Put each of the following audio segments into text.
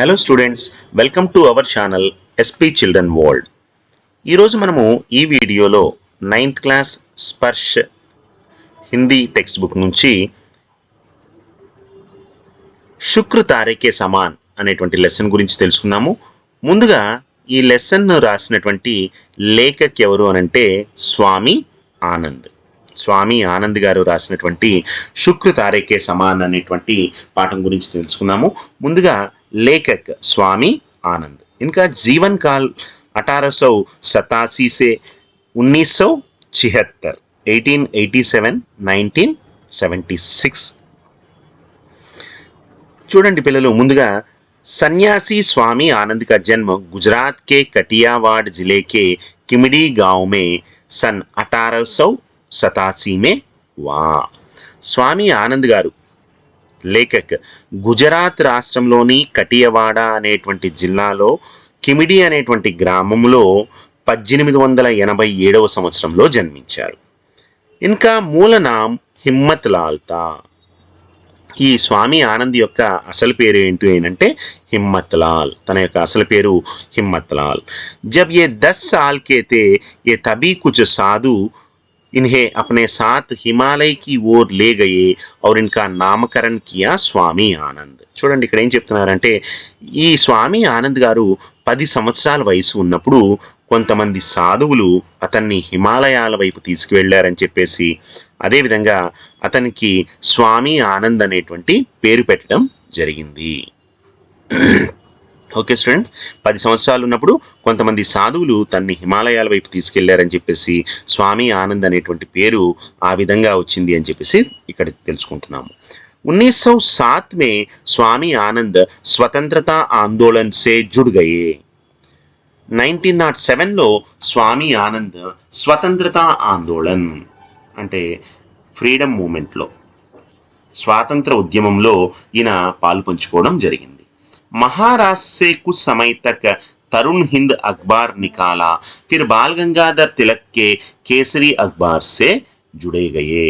Hello students, welcome to our channel SP children world. ఈరోజు మనము ఈ వీడియోలో 9th class Sparsh Hindi text book నుంచి శుక్ర తారేకే సమాన్ అనేటువంటి లెసన్ గురించి తెలుసుకున్నాము. ముందుగా ఈ లెసన్ రాసినటువంటి లేఖక్ ఎవరు అనంటే స్వామి ఆనంద్. స్వామి ఆనంద్ గారు రాసినటువంటి శుక్ర తారేకే సమాన్ అనేటువంటి పాఠం గురించి తెలుసుకున్నాము. ముందుగా लेखक स्वामी आनंद, इनका जीवन काल 1887 से 1976, 1887 1976. చూడండి పిల్లలు, ముందుగా सन्यासी स्वामी आनंद का जन्म गुजरात के कटियावाड़ जिले के किमडी गांव में सन 1887 में हुआ. स्वामी आनंद गारू లేఖక్ గుజరాత్ రాష్ట్రంలోని కటియవాడ అనేటువంటి జిల్లాలో కిమిడి అనేటువంటి గ్రామంలో 1887వ సంవత్సరంలో జన్మించారు. ఇంకా మూల నామ్ హిమ్మత్ లాల్ తా. ఈ స్వామి ఆనంద్ యొక్క అసలు పేరు ఏంటి అంటే హిమ్మత్ లాల్. తన యొక్క అసలు పేరు హిమ్మత్ లాల్. జబ్ ये 10 साल के थे ये तभी कुछ साधु इन्हें अपने साथ हिमालय की ओर ले गए और इनका नामकरण किया स्वामी आनंद. చూడండి, ఇక్కడ ఏం చెప్తున్నారంటే ఈ స్వామి ఆనంద్ గారు 10 సంవత్సరాల వయసు ఉన్నప్పుడు కొంతమంది సాధువులు అతన్ని హిమాలయాల వైపు తీసుకువెళ్ళారని చెప్పేసి, అదేవిధంగా అతనికి స్వామి ఆనంద్ అనేటువంటి పేరు పెట్టడం జరిగింది. ఓకే స్టూడెంట్స్, 10 సంవత్సరాలు ఉన్నప్పుడు కొంతమంది సాధువులు తన్ని హిమాలయాల వైపు తీసుకెళ్లారని చెప్పేసి స్వామి ఆనంద్ అనేటువంటి పేరు ఆ విధంగా వచ్చింది అని చెప్పేసి ఇక్కడ తెలుసుకుంటున్నాము. 1907 में स्वामी आनंद स्वतंत्रता आंदोलन से जुड़ गए. 1907లో స్వామి ఆనంద్ స్వతంత్రతా ఆందోళన్ అంటే ఫ్రీడమ్ మూమెంట్లో, స్వాతంత్ర ఉద్యమంలో ఈయన పాలు పంచుకోవడం జరిగింది. महाराष्ट्र से कुछ समय तक तरुण हिंद अखबार निकाला, फिर बाल गंगाधर तिलक के केसरी अखबार से जुड़े गए.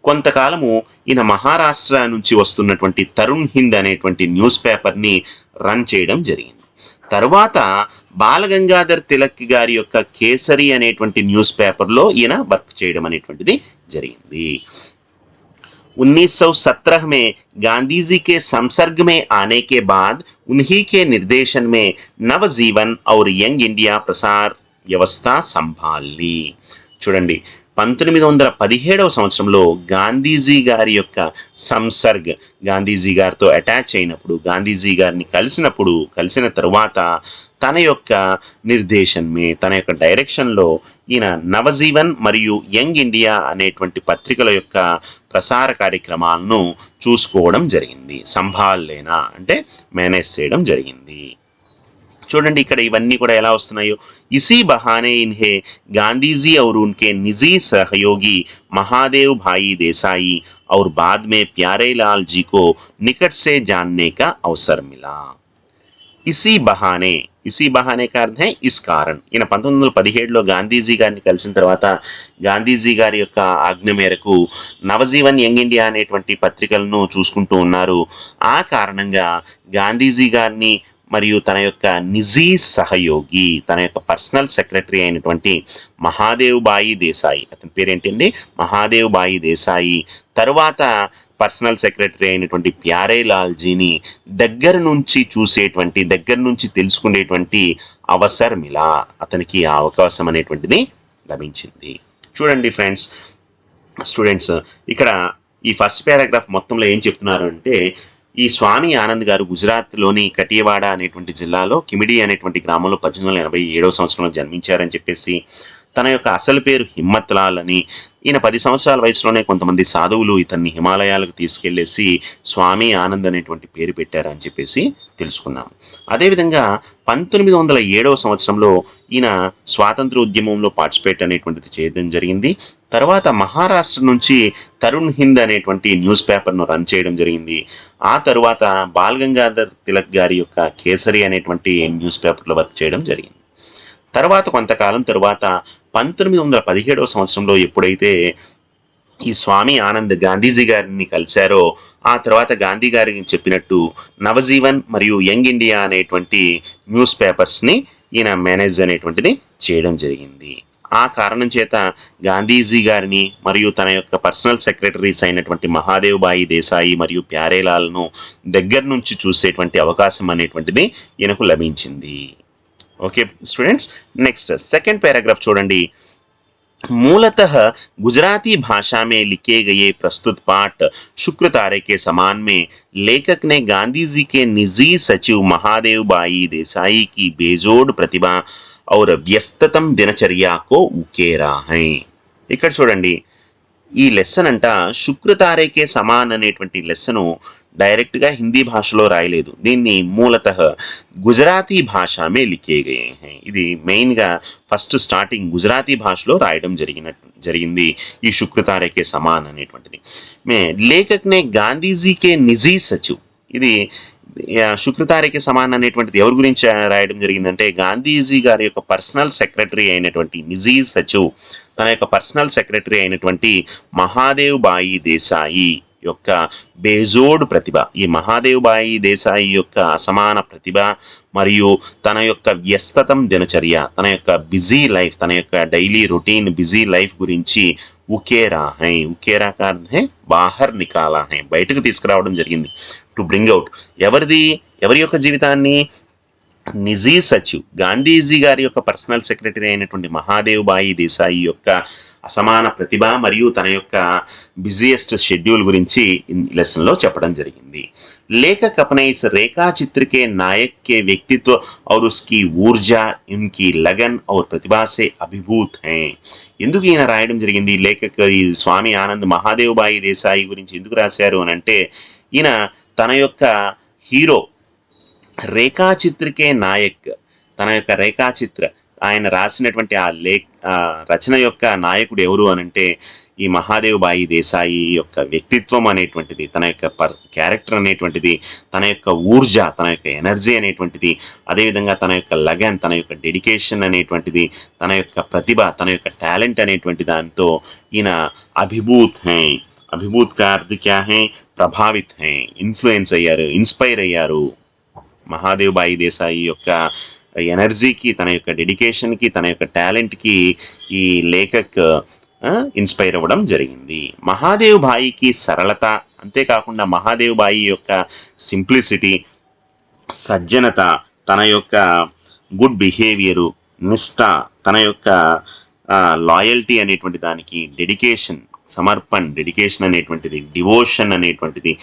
కొంతకాలము ఈయన మహారాష్ట్ర నుంచి వస్తున్నటువంటి తరుణ్ హింద్ అనేటువంటి న్యూస్ పేపర్ని రన్ చేయడం జరిగింది. తర్వాత బాలగంగాధర్ తిలక్ గారి యొక్క కేసరి అనేటువంటి న్యూస్ పేపర్లో ఈయన వర్క్ చేయడం అనేటువంటిది జరిగింది. 1917 में गांधी जी के संसर्ग में आने के बाद उन्हीं के निर्देशन में नवजीवन और यंग इंडिया प्रसार व्यवस्था संभाल ली. చూడండి, 1917వ సంవత్సరంలో గాంధీజీ గారి యొక్క సంసర్గ్, గాంధీజీ గారితో అటాచ్ అయినప్పుడు, గాంధీజీ గారిని కలిసిన తరువాత తన యొక్క నిర్దేశనమే, తన యొక్క డైరెక్షన్లో ఈయన నవజీవన్ మరియు యంగ్ ఇండియా అనేటువంటి పత్రికల యొక్క ప్రసార కార్యక్రమాలను చూసుకోవడం జరిగింది. సంభాలేనా అంటే మేనేజ్ చేయడం జరిగింది. చూడండి, ఇక్కడ ఇవన్నీ కూడా ఎలా వస్తున్నాయో. इसी बहाने इन्हें गांधी जी और उनके निजी सहयोगी महादेव भाई देसाई और बाद में प्यारेलाल जी को निकट से जानने का अवसर मिला. इसी बहाने का अर्थ है इस कारण. ఈయన 1917లో గాంధీజీ గారిని కలిసిన తర్వాత గాంధీజీ గారి యొక్క ఆజ్ఞ మేరకు నవజీవన్ యంగ్ ఇండియా అనేటువంటి పత్రికలను చూసుకుంటూ ఉన్నారు. ఆ కారణంగా గాంధీజీ గారిని మరియు తన యొక్క నిజీ సహయోగి, తన యొక్క పర్సనల్ సెక్రటరీ అయినటువంటి మహాదేవ్ బాయి దేశాయి, అతని పేరేంటండి మహాదేవ్ బాయి దేశాయి, తరువాత పర్సనల్ సెక్రటరీ అయినటువంటి ప్యారేలాల్ జీని దగ్గర నుంచి తెలుసుకునేటువంటి అవసరం ఇలా అతనికి ఆ అవకాశం అనేటువంటిది లభించింది. చూడండి ఫ్రెండ్స్, స్టూడెంట్స్, ఇక్కడ ఈ ఫస్ట్ పారాగ్రాఫ్ మొత్తంలో ఏం చెప్తున్నారు అంటే ఈ స్వామి ఆనంద్ గారు గుజరాత్లోని కటియవాడ అనేటువంటి జిల్లాలో కిమిడి అనేటువంటి గ్రామంలో 1887వ సంవత్సరంలో జన్మించారని చెప్పేసి, తన యొక్క అసలు పేరు హిమ్మత్ లాల్ అని, ఈయన 10 సంవత్సరాల వయసులోనే కొంతమంది సాధువులు ఇతన్ని హిమాలయాలకు తీసుకెళ్లేసి స్వామి ఆనంద్ అనేటువంటి పేరు పెట్టారని చెప్పేసి తెలుసుకున్నాము. అదేవిధంగా 1907వ సంవత్సరంలో ఈయన స్వాతంత్ర ఉద్యమంలో పార్టిసిపేట్ అనేటువంటిది చేయడం జరిగింది. తర్వాత మహారాష్ట్ర నుంచి తరుణ్ హింద్ అనేటువంటి న్యూస్ పేపర్ను రన్ చేయడం జరిగింది. ఆ తరువాత బాల్ గంగాధర్ తిలక్ గారి యొక్క కేసరి అనేటువంటి న్యూస్ పేపర్లో వర్క్ చేయడం జరిగింది. తర్వాత కొంతకాలం తర్వాత 1917వ సంవత్సరంలో ఎప్పుడైతే ఈ స్వామి ఆనంద్ గాంధీజీ గారిని కలిశారో ఆ తర్వాత గాంధీ గారికి చెప్పినట్టు నవజీవన్ మరియు యంగ్ ఇండియా అనేటువంటి న్యూస్ పేపర్స్ని ఈయన మేనేజ్ అనేటువంటిది చేయడం జరిగింది. ఆ కారణం చేత గాంధీజీ గారిని మరియు తన యొక్క పర్సనల్ సెక్రటరీస్ అయినటువంటి మహాదేవ్ భాయి దేశాయి మరియు ప్యారేలాల్ను దగ్గర నుంచి చూసేటువంటి అవకాశం అనేటువంటిది ఈయనకు లభించింది. Okay students, next second paragraph చూడండి. मूलतः गुजराती भाषा में लिखे गए प्रस्तुत पाठ शुक्र तारे के समान में लेखक ने गांधी जी के निजी सचिव महादेव भाई देसाई की बेजोड़ प्रतिभा और व्यस्ततम दिनचर्या को उकेरा है. ఇక్కడ చూడండి, ఈ లెసన్ అంట శుక్రతారేకే సమాన్ అనేటువంటి లెసను డైరెక్ట్గా హిందీ భాషలో రాయలేదు. దీన్ని మూలతః గుజరాతీ భాషమే లిఖే గయే హై. ఇది మెయిన్గా ఫస్ట్ స్టార్టింగ్ గుజరాతీ భాషలో రాయడం జరిగింది ఈ శుక్రతారేకే సమాన్ అనేటువంటిది. మే లేఖక్నే గాంధీజీకే నిజీ సచివ్, ఇది శుక్రతారేకే సమాన్ అనేటువంటిది ఎవరి గురించి రాయడం జరిగిందంటే గాంధీజీ గారి యొక్క పర్సనల్ సెక్రటరీ అయినటువంటి నిజీ సచివ్, తన యొక్క పర్సనల్ సెక్రటరీ అయినటువంటి మహాదేవ్ భాయి దేశాయి యొక్క బేజోడ్ ప్రతిభ, ఈ మహాదేవ్ భాయి దేశాయి యొక్క అసమాన ప్రతిభ మరియు తన యొక్క వ్యస్తతం దినచర్య, తన యొక్క బిజీ లైఫ్, తన యొక్క డైలీ రొటీన్ బిజీ లైఫ్ గురించి ఉకేరా హై, ఉకేరా కా అర్థం హై బాహర్ నికాలా హై, బయటకు తీసుకురావడం జరిగింది. టు బ్రింగ్ అవుట్ ఎవరి యొక్క జీవితాన్ని, నిజీ సచివ్ గాంధీజీ గారి యొక్క పర్సనల్ సెక్రటరీ అయినటువంటి మహాదేవ్ భాయి దేశాయి యొక్క అసమాన ప్రతిభ మరియు తన యొక్క బిజియెస్ట్ షెడ్యూల్ గురించి లెసన్లో చెప్పడం జరిగింది. लेखक अपने इस रेखा चित्र के नायक के व्यक्तित्व और उसकी ऊर्जा, उनकी लगन और प्रतिभा से अभिभूत हैं. ఎందుకు ఈయన రాయడం జరిగింది? లేఖక్ ఈ స్వామి ఆనంద్ మహాదేవ్ భాయి దేశాయి గురించి ఎందుకు రాశారు అని అంటే, ఈయన తన యొక్క హీరో రేఖాచిత్రకే నాయక్, తన యొక్క రేఖాచిత్ర ఆయన రాసినటువంటి ఆ రచన యొక్క నాయకుడు ఎవరు అనంటే ఈ మహాదేవ్ భాయి దేశాయి యొక్క వ్యక్తిత్వం అనేటువంటిది, తన యొక్క క్యారెక్టర్ అనేటువంటిది, తన యొక్క ఊర్జ, తన యొక్క ఎనర్జీ అనేటువంటిది, అదేవిధంగా తన యొక్క లగన్, తన యొక్క డెడికేషన్ అనేటువంటిది, తన యొక్క ప్రతిభ, తన యొక్క టాలెంట్ అనేటువంటి దాంతో ఈయన అభిభూత్ హై. అభిభూత్ కా అర్థ క్యా హై? ప్రభావిత్ హై, ఇన్ఫ్లుయెన్స్ అయ్యారు, ఇన్స్పైర్ అయ్యారు. మహాదేవ్ భాయి దేశాయి యొక్క ఎనర్జీకి, తన యొక్క డెడికేషన్కి, తన యొక్క టాలెంట్కి ఈ లేఖక్ ఇన్స్పైర్ అవ్వడం జరిగింది. మహాదేవ్ భాయికి సరళత, అంతేకాకుండా మహాదేవ్ భాయి యొక్క సింప్లిసిటీ, సజ్జనత, తన యొక్క గుడ్ బిహేవియరు, నిష్ఠ, తన యొక్క లాయల్టీ అనేటువంటి దానికి, డెడికేషన్, సమర్పణ్ డెడికేషన్ అనేటువంటిది, డివోషన్ అనేటువంటిది,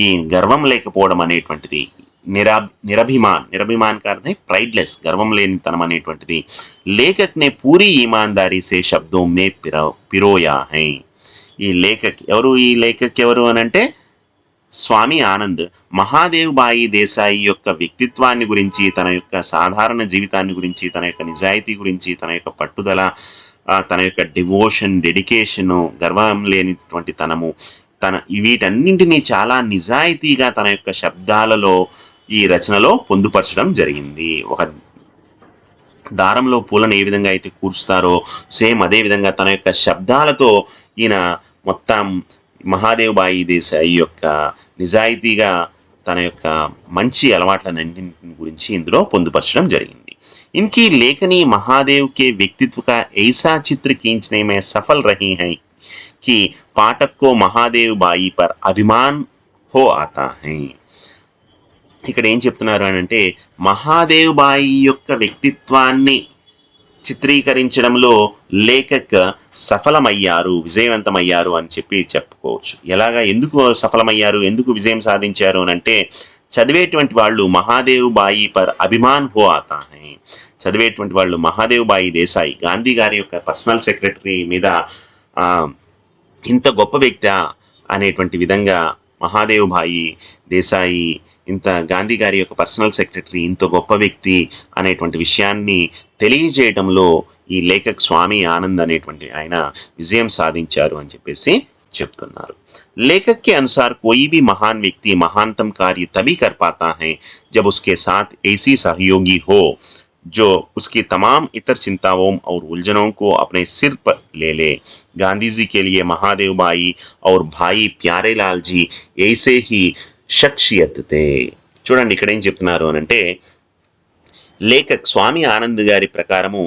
ఈ గర్వం లేకపోవడం అనేటువంటిది, నిరభిమాన్ का अर्थ है प्राइडलेस, गर्వం లేనితనం అనేటువంటిది. లేఖక్ నే పూరి ఈమాన్దారీ సే శబ్దోं में పిరోయా హై. ఈ లేఖక్ ఎవరు? ఈ లేఖక్ ఎవరు అనంటే స్వామి ఆనంద్ మహాదేవ్ భాయి దేశాయి యొక్క వ్యక్తిత్వాన్ని గురించి, తన యొక్క సాధారణ జీవితాన్ని గురించి, తన యొక్క నిజాయితీ గురించి, తన యొక్క పట్టుదల, తన యొక్క డివోషన్, డెడికేషను, గర్వం లేనిటువంటి తనము, వీటన్నింటినీ చాలా నిజాయితీగా తన యొక్క శబ్దాలలో ఈ రచనలో పొందుపరచడం జరిగింది. ఒక దారంలో పూలను ఏ విధంగా అయితే కూర్చుతారో సేమ్ అదే విధంగా తన యొక్క శబ్దాలతో ఈయన మొత్తం మహాదేవ్ భాయి దేశాయి యొక్క నిజాయితీగా తన యొక్క మంచి అలవాట్లన్నింటి గురించి ఇందులో పొందుపరచడం జరిగింది. इनकी लेखनी महादेव के व्यक्तित्व का ऐसा चित्र खींचने में सफल रही है कि पाठक को महादेव भाई पर अभिमान हो आता है. ఇక్కడ ఏం చెప్తున్నారు అని అంటే మహాదేవ్ భాయి యొక్క వ్యక్తిత్వాన్ని చిత్రీకరించడంలో లేఖక్ సఫలమయ్యారు, విజయవంతమయ్యారు అని చెప్పుకోవచ్చు. ఎలాగా, ఎందుకు సఫలమయ్యారు, ఎందుకు విజయం సాధించారు అని అంటే చదివేటువంటి వాళ్ళు మహాదేవ్ భాయి పర్ అభిమాన్ హో ఆతా హై. చదివేటువంటి వాళ్ళు మహాదేవ్ భాయి దేశాయి గాంధీ గారి యొక్క పర్సనల్ సెక్రటరీ మీద ఇంత గొప్ప వ్యక్తి అనేటువంటి విధంగా మహాదేవ్ భాయి దేశాయి ఇంత గాంధీ గారి యొక్క పర్సనల్ సెక్రటరీ ఇంత గొప్ప వ్యక్తి అనేటువంటి విషయాన్ని తెలియజేయడంలో ఈ లేఖక్ స్వామి ఆనంద్ అనేటువంటి ఆయన విజయం సాధించారు అని చెప్పేసి చెప్తున్నారు. लेखक के अनुसार कोई भी महान व्यक्ति महानतम कार्य तभी कर पाता है जब उसके साथ ऐसी सहयोगी हो जो उसकी तमाम इतर चिंताओं और उलझनों को अपने सिर पर ले ले। गांधी जी के लिए महादेव भाई और भाई प्यारेलाल जी ऐसे ही शख्सियत थे। చూడండి ఇక్కడ ఏం చెప్తున్నారు అని అంటే, లేఖక్ స్వామి ఆనంద్ గారి ప్రకారము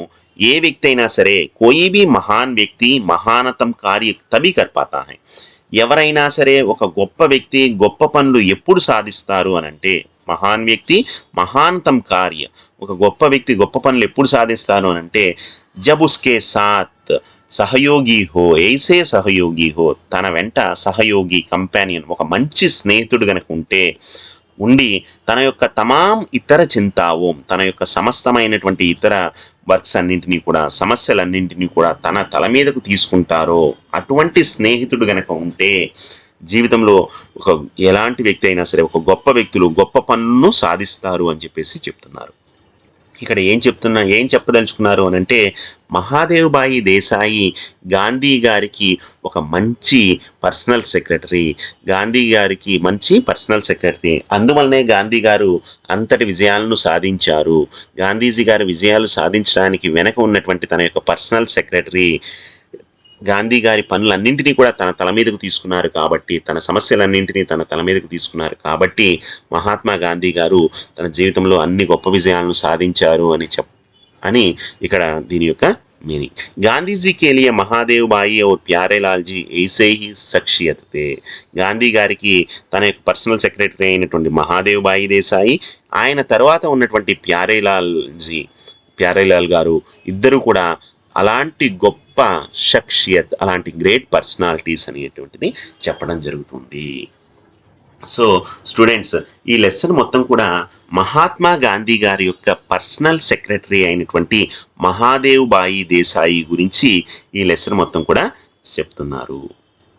ఏ వ్యక్తి అయినా సరే కోయి బి మహాన్ వ్యక్తి మహానతం కార్య తభి కర్ పాతా హై. ఎవరైనా సరే ఒక గొప్ప వ్యక్తి గొప్ప పనులు ఎప్పుడు సాధిస్తారు అని అంటే, మహాన్ వ్యక్తి మహాంతం కార్య, ఒక గొప్ప వ్యక్తి గొప్ప పనులు ఎప్పుడు సాధిస్తారు అని అంటే, జబ్ ఉస్కే సాత్ సహయోగి హో, ఐసే సహయోగి హో, తన వెంట సహయోగి కంపానియన్ ఒక మంచి స్నేహితుడు గనక ఉండి తన యొక్క తమాం ఇతర చింతావం, తన యొక్క సమస్తమైనటువంటి ఇతర వర్క్స్ అన్నింటినీ కూడా, సమస్యలన్నింటినీ కూడా తన తల మీదకు తీసుకుంటారో అటువంటి స్నేహితుడు గనక ఉంటే జీవితంలో ఒక ఎలాంటి వ్యక్తి అయినా సరే, ఒక గొప్ప వ్యక్తులు గొప్ప పనులను సాధిస్తారు అని చెప్పేసి చెప్తున్నారు. ఇక్కడ ఏం చెప్పదలుచుకున్నారు అని అంటే, మహాదేవ్ భాయి దేశాయి గాంధీ గారికి ఒక మంచి పర్సనల్ సెక్రటరీ, గాంధీ గారికి మంచి పర్సనల్ సెక్రటరీ, అందువల్లనే గాంధీ గారు అంతటి విజయాలను సాధించారు. గాంధీజీ గారి విజయాలు సాధించడానికి వెనక ఉన్నటువంటి తన యొక్క పర్సనల్ సెక్రటరీ గాంధీ గారి పనులన్నింటినీ కూడా తన తల మీదకు తీసుకున్నారు కాబట్టి, తన సమస్యలన్నింటినీ తన తల మీదకు తీసుకున్నారు కాబట్టి మహాత్మా గాంధీ గారు తన జీవితంలో అన్ని గొప్ప విజయాలను సాధించారు అని ఇక్కడ దీని యొక్క మీనింగ్. గాంధీజీ కే లియే మహాదేవ్ భాయి और ప్యారేలాల్ జీ ऐसे ही शख्सियत थे. గాంధీ గారికి తన యొక్క పర్సనల్ సెక్రటరీ అయినటువంటి మహాదేవ్ భాయి దేశాయి, ఆయన తర్వాత ఉన్నటువంటి ప్యారేలాల్ గారు ఇద్దరు కూడా అలాంటి గొప్ప షఖ్సియత్, అలాంటి గ్రేట్ పర్సనాలిటీస్ అనేటువంటిది చెప్పడం జరుగుతుంది. సో స్టూడెంట్స్, ఈ లెసన్ మొత్తం కూడా మహాత్మా గాంధీ గారి యొక్క పర్సనల్ సెక్రటరీ అయినటువంటి మహాదేవ్ భాయి దేశాయి గురించి ఈ లెసన్ మొత్తం కూడా చెప్తున్నారు.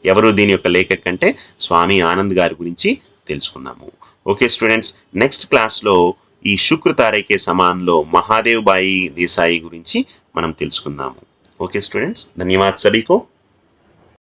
ఎవరు దీని యొక్క లేఖక్ అంటే స్వామి ఆనంద్ గారి గురించి తెలుసుకున్నాము. ఓకే స్టూడెంట్స్, నెక్స్ట్ క్లాస్లో ఈ శుక్ర తారీఖే సమాన్లో మహాదేవ్ భాయి దేశాయి గురించి మనం తెలుసుకుందాము. ఓకే స్టూడెంట్స్, ధన్యవాదాలు సభీకో.